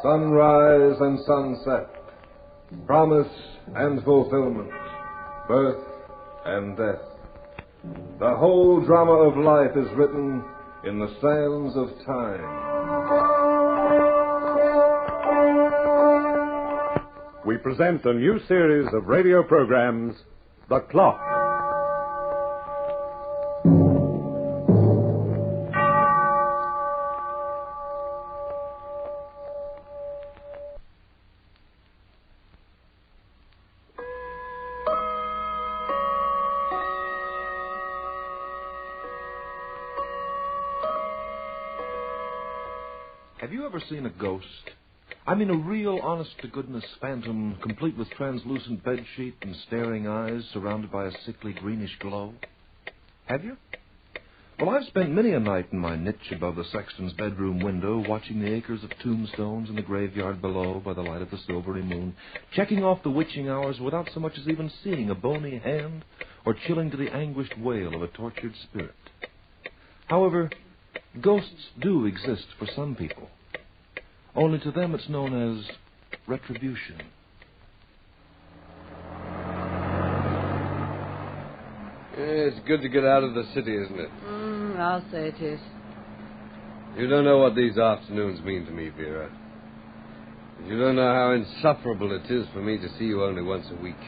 Sunrise and sunset, promise and fulfillment, birth and death. The whole drama of life is written in the sands of time. We present a new series of radio programs, The Clock. Have you ever seen a ghost? I mean a real, honest-to-goodness phantom, complete with translucent bedsheet and staring eyes, surrounded by a sickly greenish glow? Have you? Well, I've spent many a night in my niche above the sexton's bedroom window, watching the acres of tombstones in the graveyard below by the light of the silvery moon, checking off the witching hours without so much as even seeing a bony hand or chilling to the anguished wail of a tortured spirit. However, ghosts do exist for some people. Only to them it's known as retribution. It's good to get out of the city, isn't it? I'll say it is. You don't know what these afternoons mean to me, Vera. You don't know how insufferable it is for me to see you only once a week.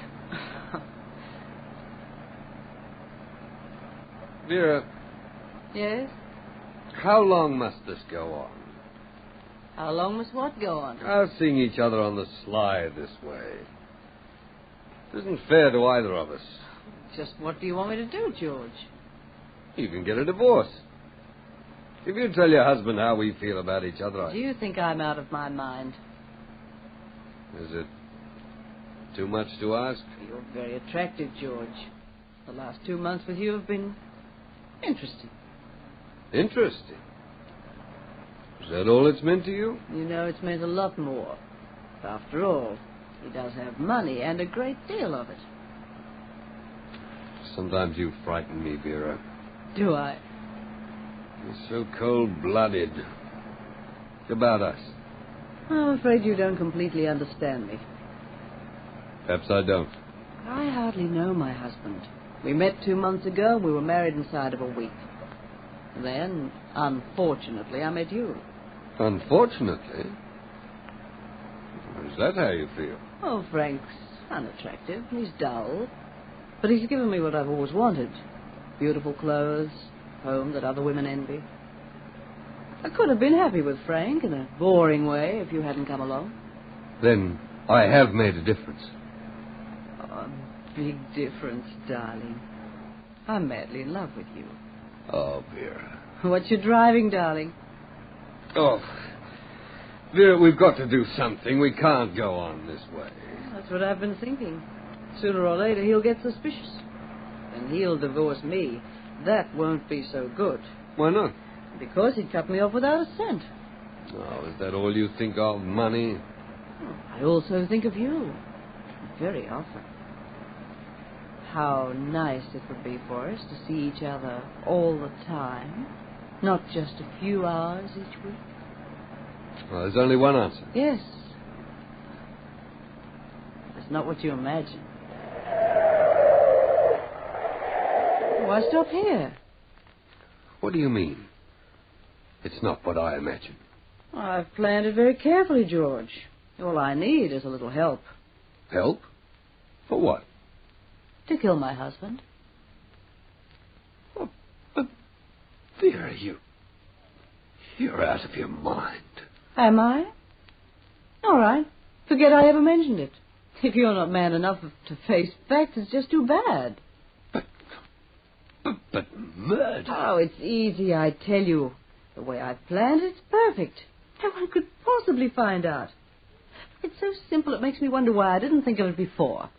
Vera. Yes? How long must this go on? How long must what go on? Seeing each other on the sly this way. It isn't fair to either of us. Just what do you want me to do, George? You can get a divorce. If you tell your husband how we feel about each other, Do you think I'm out of my mind? Is it too much to ask? You're very attractive, George. The last 2 months with you have been interesting. Interesting? Is that all it's meant to you? You know, it's meant a lot more. After all, he does have money, and a great deal of it. Sometimes you frighten me, Vera. Do I? You're so cold-blooded. It's about us. I'm afraid you don't completely understand me. Perhaps I don't. I hardly know my husband. We met 2 months ago, and we were married inside of a week. Then, unfortunately, I met you. Unfortunately? Is that how you feel? Oh, Frank's unattractive. He's dull. But he's given me what I've always wanted. Beautiful clothes, home that other women envy. I could have been happy with Frank in a boring way if you hadn't come along. Then I have made a difference. Oh, a big difference, darling. I'm madly in love with you. Oh, Vera. What's your driving, darling? Oh, Vera, we've got to do something. We can't go on this way. That's what I've been thinking. Sooner or later, he'll get suspicious. And he'll divorce me. That won't be so good. Why not? Because he'd cut me off without a cent. Oh, is that all you think of, money? I also think of you. Very often. How nice it would be for us to see each other all the time. Not just a few hours each week. Well, there's only one answer. Yes. It's not what you imagine. Why stop here? What do you mean? It's not what I imagine. I've planned it very carefully, George. All I need is a little help. Help? For what? To kill my husband. Oh, but, Vera, you're out of your mind. Am I? All right. Forget I ever mentioned it. If you're not man enough to face facts, it's just too bad. But murder... Oh, it's easy, I tell you. The way I've planned it, it's perfect. No one could possibly find out. It's so simple, it makes me wonder why I didn't think of it before.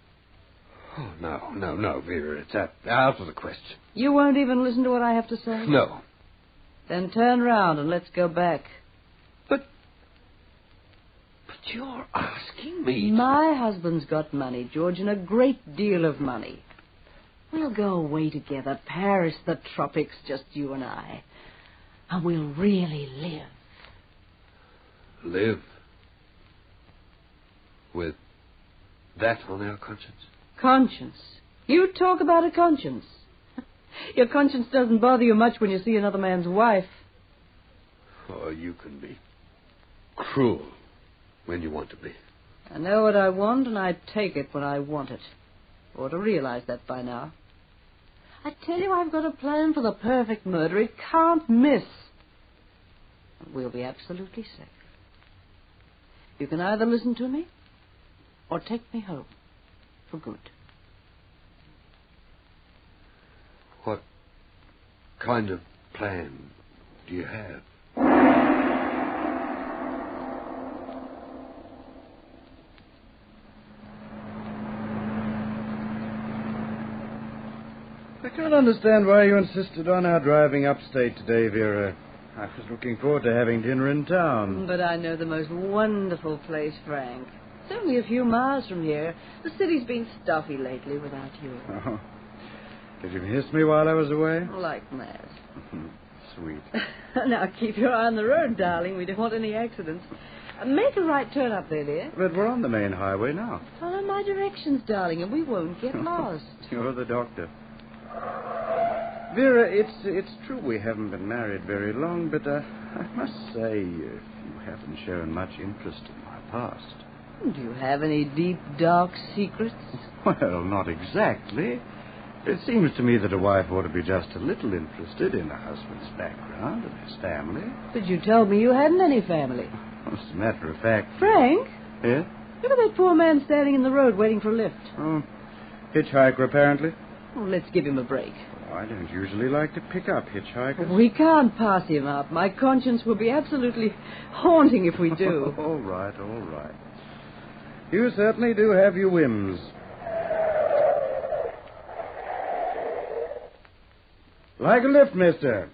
Oh, no, Vera, it's out of the question. You won't even listen to what I have to say? No. Then turn round and let's go back. But you're asking me... My husband's got money, George, and a great deal of money. We'll go away together, Paris, the tropics, just you and I. And we'll really live. Live? With that on our conscience? Conscience? You talk about a conscience. Your conscience doesn't bother you much when you see another man's wife. Oh, you can be cruel when you want to be. I know what I want, and I take it when I want it. You ought to realize that by now. I tell you, I've got a plan for the perfect murder. It can't miss. And we'll be absolutely safe. You can either listen to me or take me home for good. What kind of plan do you have? I can't understand why you insisted on our driving upstate today, Vera. I was looking forward to having dinner in town. But I know the most wonderful place, Frank. It's only a few miles from here. The city's been stuffy lately without you. Oh. Did you miss me while I was away? Like mad. Sweet. Now, keep your eye on the road, darling. We don't want any accidents. Make a right turn up there, dear. But we're on the main highway now. Follow my directions, darling, and we won't get lost. You're the doctor. Vera, it's true we haven't been married very long, but I must say, you haven't shown much interest in my past. Do you have any deep, dark secrets? Well, not exactly. It seems to me that a wife ought to be just a little interested in a husband's background and his family. But you told me you hadn't any family. As a matter of fact... Frank? Yeah? Look at that poor man standing in the road waiting for a lift. Oh, hitchhiker, apparently. Oh, let's give him a break. Oh, I don't usually like to pick up hitchhikers. We can't pass him up. My conscience will be absolutely haunting if we do. All right, all right. You certainly do have your whims. Like a lift, mister.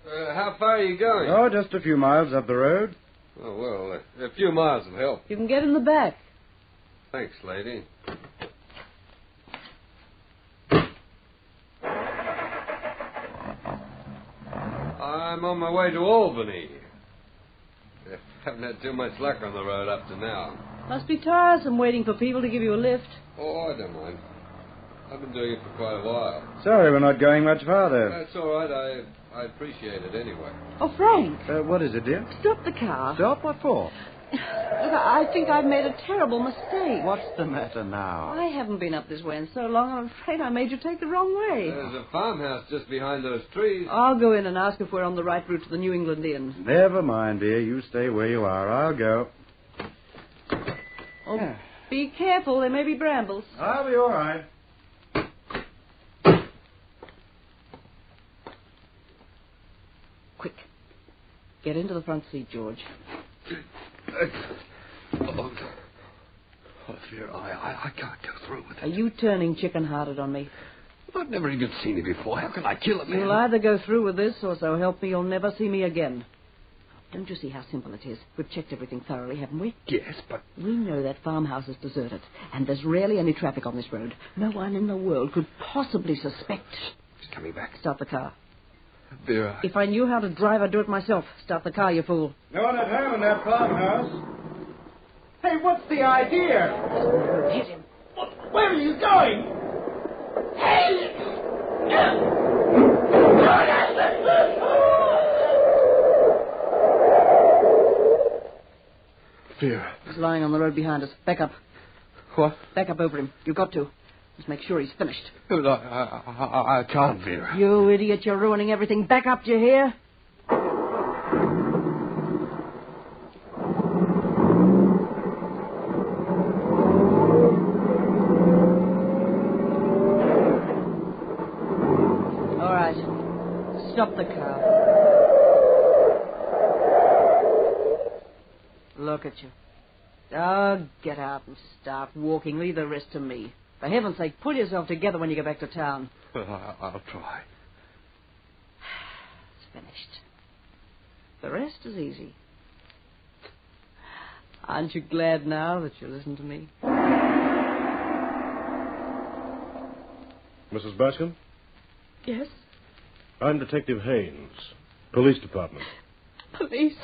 How far are you going? Oh, just a few miles up the road. Oh, well, a few miles will help. You can get in the back. Thanks, lady. I'm on my way to Albany. Haven't had too much luck on the road up to now. Must be tiresome waiting for people to give you a lift. Oh, I don't mind. I've been doing it for quite a while. Sorry, we're not going much farther. That's all right. I appreciate it anyway. Oh, Frank. What is it, dear? Stop the car. Stop? What for? Look, I think I've made a terrible mistake. What's the matter now? I haven't been up this way in so long, I'm afraid I made you take the wrong way. There's a farmhouse just behind those trees. I'll go in and ask if we're on the right route to the New England Inn. Never mind, dear. You stay where you are. I'll go. Oh, be careful. There may be brambles. I'll be all right. Quick. Get into the front seat, George. Oh, dear, I can't go through with it. Are you turning chicken-hearted on me? I've never even seen it before. How can I kill a man? You'll either go through with this, or so help me, you'll never see me again. Don't you see how simple it is? We've checked everything thoroughly, haven't we? Yes, but... We know that farmhouse is deserted, and there's rarely any traffic on this road. No one in the world could possibly suspect. He's coming back. Start the car. Vera. If I knew how to drive, I'd do it myself. Start the car, you fool. No one at home in that farmhouse. Hey, what's the idea? Hit him. Where are you going? Vera. He's lying on the road behind us. Back up. What? Back up over him. You've got to. Just make sure he's finished. But I can't, Vera. You idiot, you're ruining everything. Back up, do you hear? All right. Stop the car. Look at you. Oh, get out and start walking. Leave the rest to me. For heaven's sake, pull yourself together when you get back to town. Well, I'll try. It's finished. The rest is easy. Aren't you glad now that you listened to me? Mrs. Bascom? Yes? I'm Detective Haynes, Police Department. Police?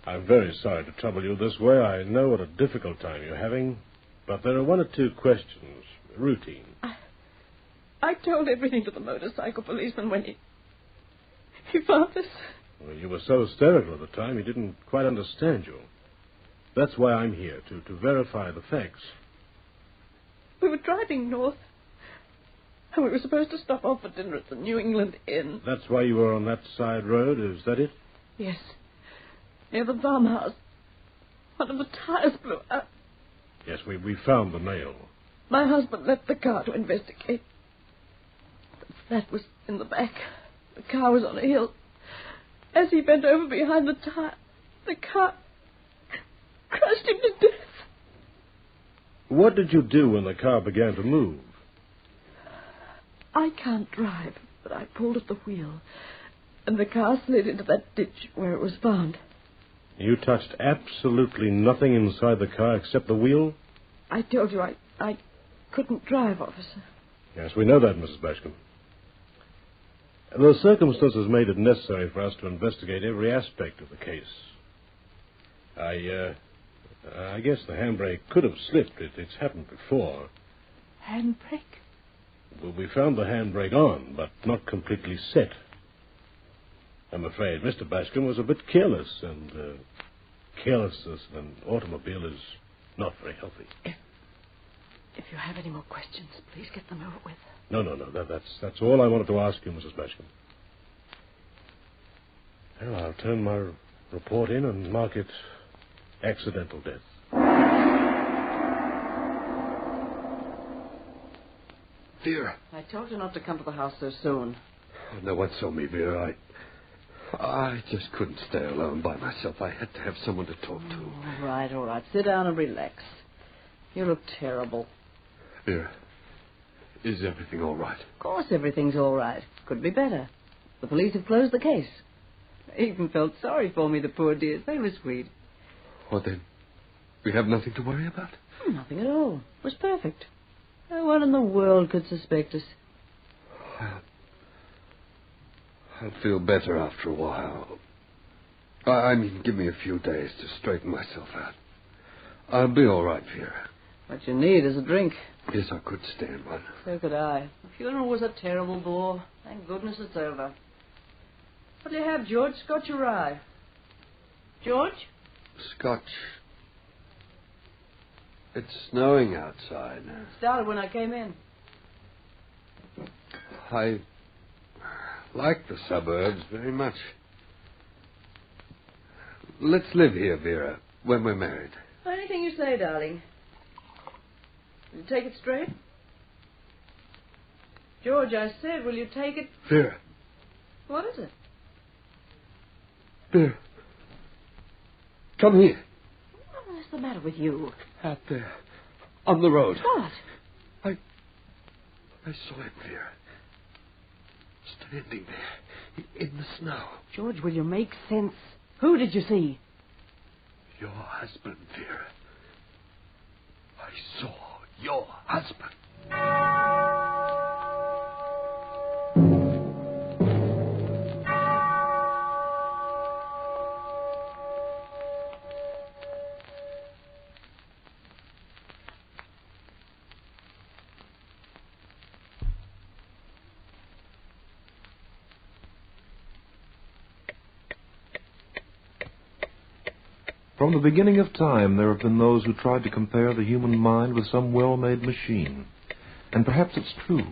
I'm very sorry to trouble you this way. I know what a difficult time you're having, but there are one or two questions, routine. I told everything to the motorcycle policeman when he found us. Well, you were so hysterical at the time, he didn't quite understand you. That's why I'm here, to verify the facts. We were driving north, and we were supposed to stop off for dinner at the New England Inn. That's why you were on that side road, is that it? Yes. Near the farmhouse. One of the tires blew out. Yes, we found the nail. My husband left the car to investigate. The flat was in the back. The car was on a hill. As he bent over behind the tire, the car crushed him to death. What did you do when the car began to move? I can't drive, but I pulled at the wheel, and the car slid into that ditch where it was found. You touched absolutely nothing inside the car except the wheel? I told you I couldn't drive, officer. Yes, we know that, Mrs. Bashcom. The circumstances made it necessary for us to investigate every aspect of the case. I guess the handbrake could have slipped. It's happened before. Handbrake? Well, we found the handbrake on, but not completely set. I'm afraid Mr. Bashcom was a bit careless, and carelessness in an automobile is not very healthy. If you have any more questions, please get them over with. No. That's all I wanted to ask you, Mrs. Bashcom. Well, I'll turn my report in and mark it accidental death. Vera. I told you not to come to the house so soon. Oh, no one saw me, Vera. I just couldn't stay alone by myself. I had to have someone to talk to. All right. Sit down and relax. You look terrible. Vera, is everything all right? Of course everything's all right. Could be better. The police have closed the case. They even felt sorry for me, the poor dears. They were sweet. Well, then, we have nothing to worry about? Nothing at all. It was perfect. No one in the world could suspect us. I'll feel better after a while. I mean, give me a few days to straighten myself out. I'll be all right, Vera. What you need is a drink. Yes, I could stand one. So could I. The funeral was a terrible bore. Thank goodness it's over. What do you have, George? Scotch or rye? George? Scotch. It's snowing outside. It started when I came in. I like the suburbs very much. Let's live here, Vera, when we're married. Anything you say, darling. Will you take it straight? George, I said, will you take it... Vera. What is it? Vera. Come here. What's the matter with you? Out there. On the road. What? I saw him, Vera. Standing there. In the snow. George, will you make sense? Who did you see? Your husband, Vera. I saw your husband. From the beginning of time, there have been those who tried to compare the human mind with some well-made machine. And perhaps it's true.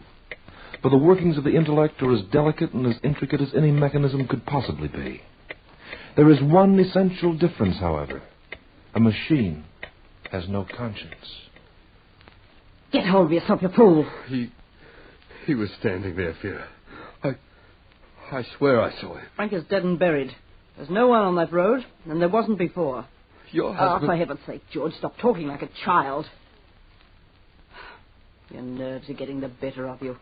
For the workings of the intellect are as delicate and as intricate as any mechanism could possibly be. There is one essential difference, however. A machine has no conscience. Get hold of yourself, you fool. He was standing there, Vera. I swear I saw him. Frank is dead and buried. There's no one on that road, and there wasn't before. Your husband... Oh, for heaven's sake, George, stop talking like a child. Your nerves are getting the better of you.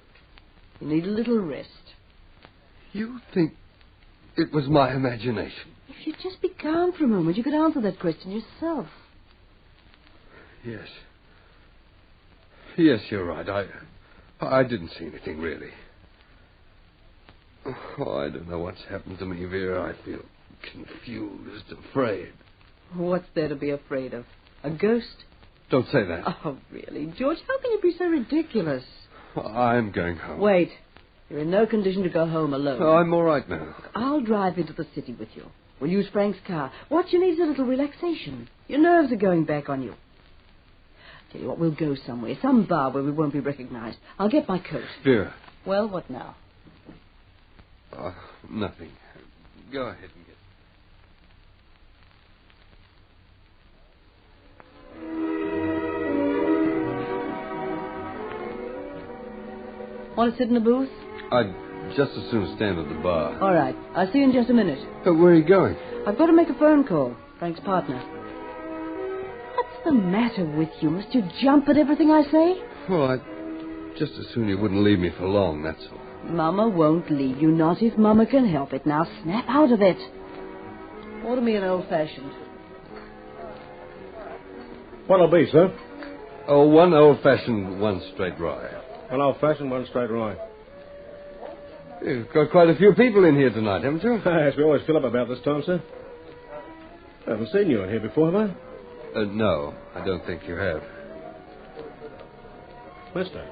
You need a little rest. You think it was my imagination? If you'd just be calm for a moment, you could answer that question yourself. Yes. Yes, you're right. I didn't see anything, really. Oh, I don't know what's happened to me, Vera. I feel confused, afraid. What's there to be afraid of? A ghost? Don't say that. Oh, really? George, how can you be so ridiculous? I'm going home. Wait. You're in no condition to go home alone. Oh, I'm all right now. I'll drive into the city with you. We'll use Frank's car. What you need is a little relaxation. Your nerves are going back on you. Tell you what, we'll go somewhere. Some bar where we won't be recognized. I'll get my coat. Vera. Well, what now? Nothing. Go ahead and get... Want to sit in the booth? I'd just as soon stand at the bar. All right. I'll see you in just a minute. But where are you going? I've got to make a phone call. Frank's partner. What's the matter with you? Must you jump at everything I say? Well, I'd just as soon you wouldn't leave me for long, that's all. Mama won't leave you, not if Mama can help it. Now snap out of it. Order me an old-fashioned. What'll be, sir? Oh, one old-fashioned, one straight rye. An old-fashioned, one straight rye. You've got quite a few people in here tonight, haven't you? Yes, we always fill up about this time, sir. I haven't seen you in here before, have I? No, I don't think you have. Mister,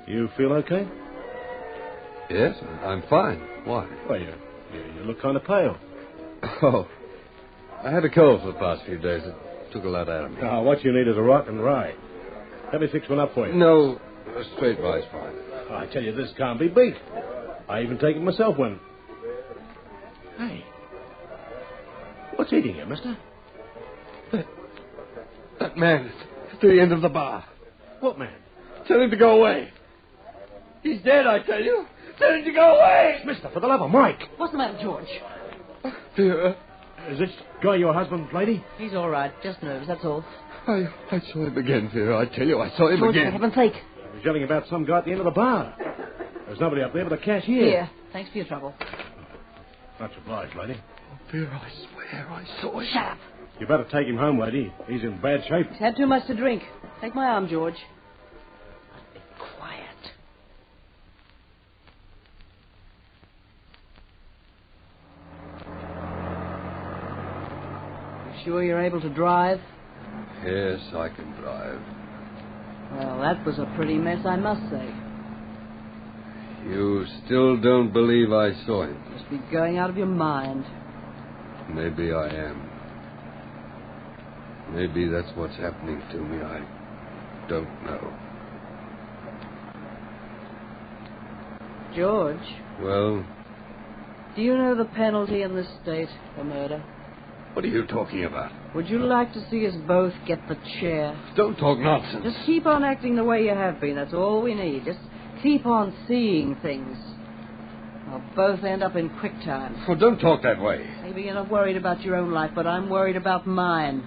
you feel okay? Yes, I'm fine. Why? Well, you look kind of pale. Oh, I had a cold for the past few days. It took a lot out of me. Now, what you need is a rotten rye. Let me fix one up for you. No, a straight rye's fine. Oh, I tell you, this can't be beat. I even take it myself when... Hey, what's eating you, mister? That man at the end of the bar. What man? Tell him to go away. He's dead, I tell you. Tell him to go away. Mister, for the love of Mike. What's the matter, George? Vera, Is this guy your husband, lady? He's all right. Just nervous, that's all. I saw him again, Vera. I tell you, I saw him George, for again. heaven's sake. He was yelling about some guy at the end of the bar. There's nobody up there but the cashier. Here. Thanks for your trouble. Much obliged, lady. Vera, I swear I saw him. Shut up. You better take him home, lady. He's in bad shape. He's had too much to drink. Take my arm, George. Be quiet. You sure you're able to drive? Yes, I can drive. Well, that was a pretty mess, I must say. You still don't believe I saw him? Must be going out of your mind. Maybe I am. Maybe that's what's happening to me. I don't know. George, Well, do you know the penalty in this state for murder? what are you talking about? Would you like to see us both get the chair? Don't talk nonsense. Just keep on acting the way you have been. That's all we need. Just keep on seeing things. We'll both end up in quick time. Oh, don't talk that way. Maybe you're not worried about your own life, but I'm worried about mine.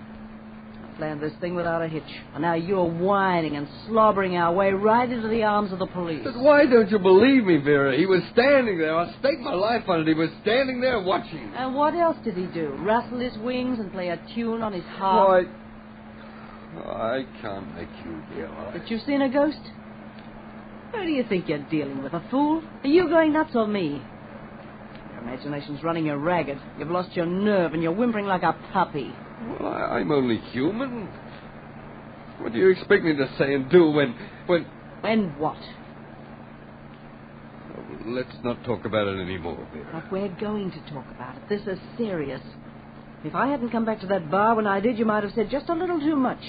I planned this thing without a hitch. And now you're whining and slobbering our way right into the arms of the police. But why don't you believe me, Vera? He was standing there. I'll stake my life on it. He was standing there watching. And what else did he do? Rustle his wings and play a tune on his harp? I can't make you realize. But you've seen a ghost? Who do you think you're dealing with? A fool? Are you going nuts or me? Your imagination's running you ragged. You've lost your nerve and you're whimpering like a puppy. Well, I'm only human. What do you expect me to say and do when... When what? Oh, let's not talk about it anymore, Vera. But we're going to talk about it. This is serious. If I hadn't come back to that bar when I did, you might have said just a little too much.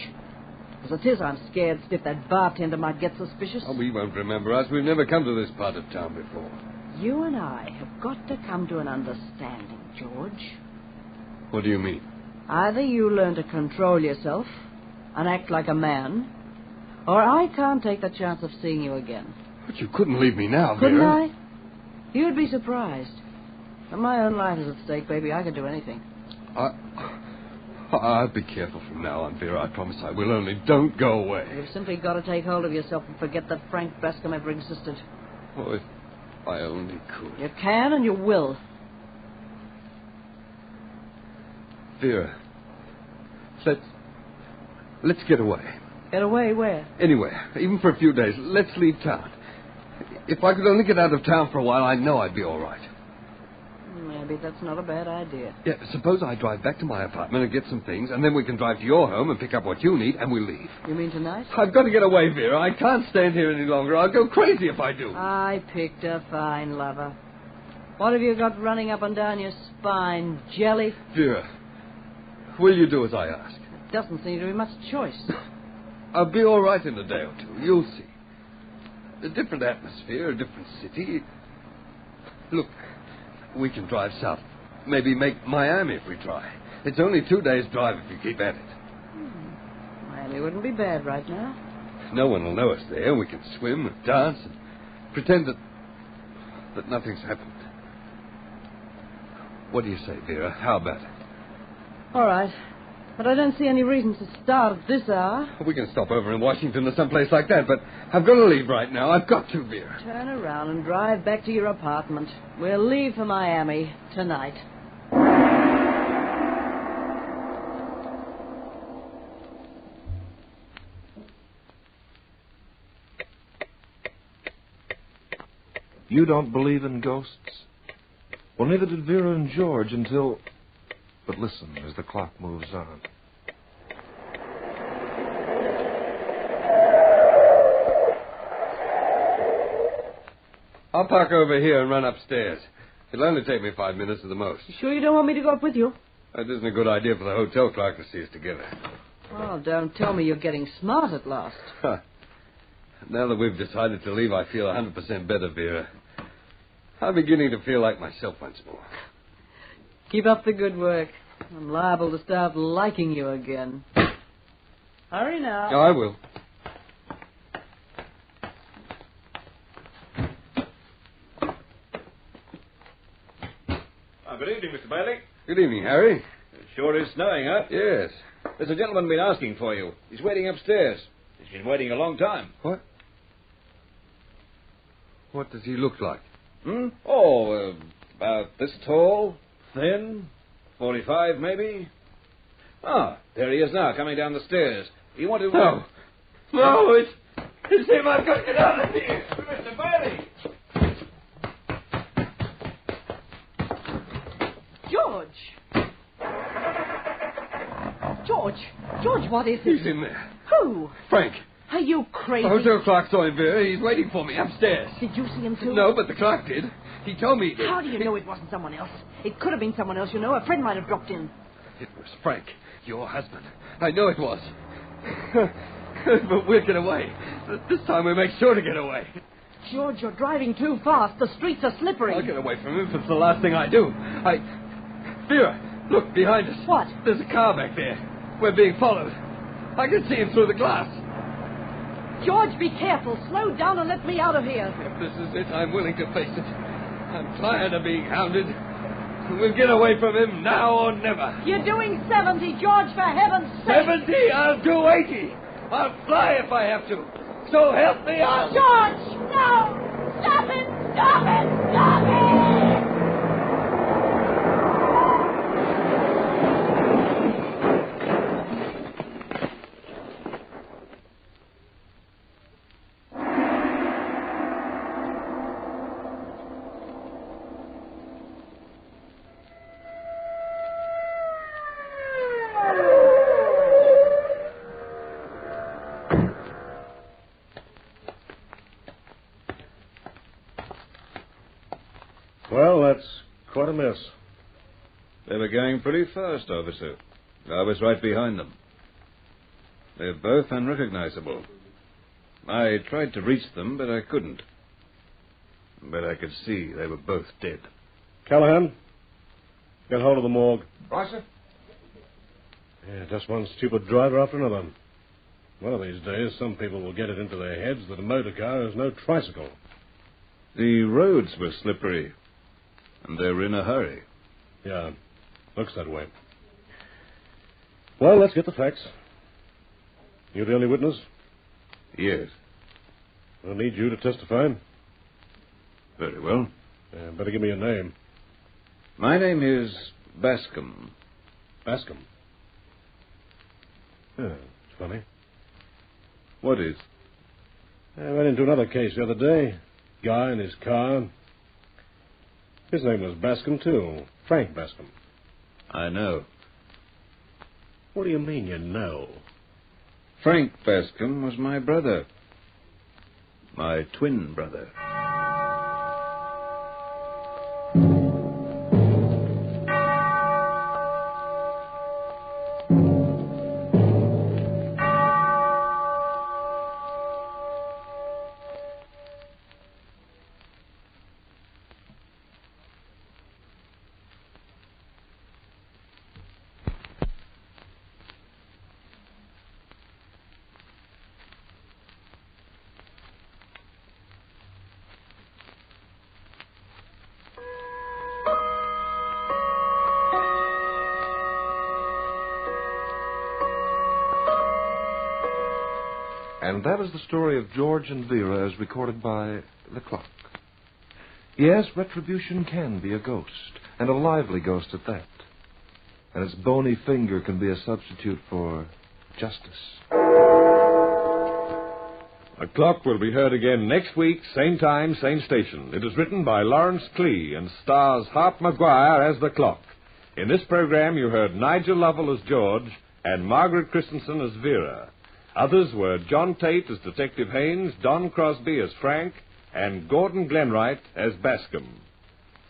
As it is, I'm scared stiff that bartender might get suspicious. Oh, we won't remember us. We've never come to this part of town before. You and I have got to come to an understanding, George. What do you mean? Either you learn to control yourself and act like a man, or I can't take the chance of seeing you again. But you couldn't leave me now, Vera. Couldn't I? You'd be surprised. When my own life is at stake, baby, I could do anything. I'll be careful from now on, Vera. I promise I will. Only don't go away. You've simply got to take hold of yourself and forget that Frank Bascom ever existed. Oh, if I only could. You can and you will. Vera, let's get away. Get away where? Anywhere, even for a few days. Let's leave town. If I could only get out of town for a while, I know I'd be all right. Maybe believe that's not a bad idea. Yeah, suppose I drive back to my apartment and get some things, and then we can drive to your home and pick up what you need, and we leave. You mean tonight? I've got to get away, Vera. I can't stand here any longer. I'll go crazy if I do. I picked a fine lover. What have you got running up and down your spine, jelly? Vera, will you do as I ask? There doesn't seem to be much choice. I'll be all right in a day or two. You'll see. A different atmosphere, a different city. Look, we can drive south. Maybe make Miami if we try. It's only 2 days' drive if you keep at it. Miami wouldn't be bad right now. No one will know us there. We can swim and dance and pretend that nothing's happened. What do you say, Vera? How about it? All right. But I don't see any reason to start at this hour. We can stop over in Washington or someplace like that, but I've got to leave right now. I've got to, Vera. Turn around and drive back to your apartment. We'll leave for Miami tonight. You don't believe in ghosts? Well, neither did Vera and George until... But listen as the clock moves on. I'll park over here and run upstairs. It'll only take me 5 minutes at the most. You sure you don't want me to go up with you? That isn't a good idea for the hotel clerk to see us together. Oh, don't tell me you're getting smart at last. Now that we've decided to leave, I feel 100% better, Vera. I'm beginning to feel like myself once more. Keep up the good work. I'm liable to start liking you again. Hurry now. Oh, I will. Good evening, Mr. Bailey. Good evening, Harry. It sure is snowing, huh? Yes. There's a gentleman been asking for you. He's waiting upstairs. He's been waiting a long time. What? What does he look like? Oh, about this tall, thin, 45 maybe. Ah, there he is now, coming down the stairs. You want to... No. No, it's him. I've got to get out of here. Mr. Bailey! George, what is it? He's in there. Who? Frank. Are you crazy? The hotel clerk saw him, Vera. He's waiting for me upstairs. Did you see him too? No, but the clerk did. He told me he did. How do you know it wasn't someone else? It could have been someone else, you know. A friend might have dropped in. It was Frank, your husband. I know it was. But we'll get away. This time we'll make sure to get away. George, you're driving too fast. The streets are slippery. I'll get away from him if it's the last thing I do. Vera, look, behind us. What? There's a car back there. We're being followed. I can see him through the glass. George, be careful. Slow down and let me out of here. If this is it, I'm willing to face it. I'm tired of being hounded. We'll get away from him now or never. You're doing 70, George, for heaven's sake. 70? I'll do 80. I'll fly if I have to. So help me out. George, no! Stop it! Stop it! Stop it! Well, that's quite a mess. They were going pretty fast, officer. I was right behind them. They're both unrecognizable. I tried to reach them, but I couldn't. But I could see they were both dead. Callahan, get hold of the morgue. Right, sir? Yeah, just one stupid driver after another. One of these days, some people will get it into their heads that a motor car is no tricycle. The roads were slippery, and they were in a hurry. Yeah, looks that way. Well, let's get the facts. You the only witness? Yes. I'll need you to testify. Very well. Better give me your name. My name is Bascom. Bascom. Yeah, it's funny. What is? I went into another case the other day. Guy in his car. His name was Bascom, too. Frank Bascom. I know. What do you mean you know? Frank Bascom was my brother. My twin brother. And that is the story of George and Vera as recorded by the clock. Yes, retribution can be a ghost, and a lively ghost at that. And its bony finger can be a substitute for justice. The Clock will be heard again next week, same time, same station. It is written by Lawrence Klee and stars Hart Maguire as the Clock. In this program, you heard Nigel Lovell as George and Margaret Christensen as Vera. Others were John Tate as Detective Haynes, Don Crosby as Frank, and Gordon Glenwright as Bascom.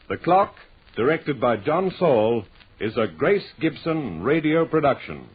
The Clock, directed by John Saul, is a Grace Gibson radio production.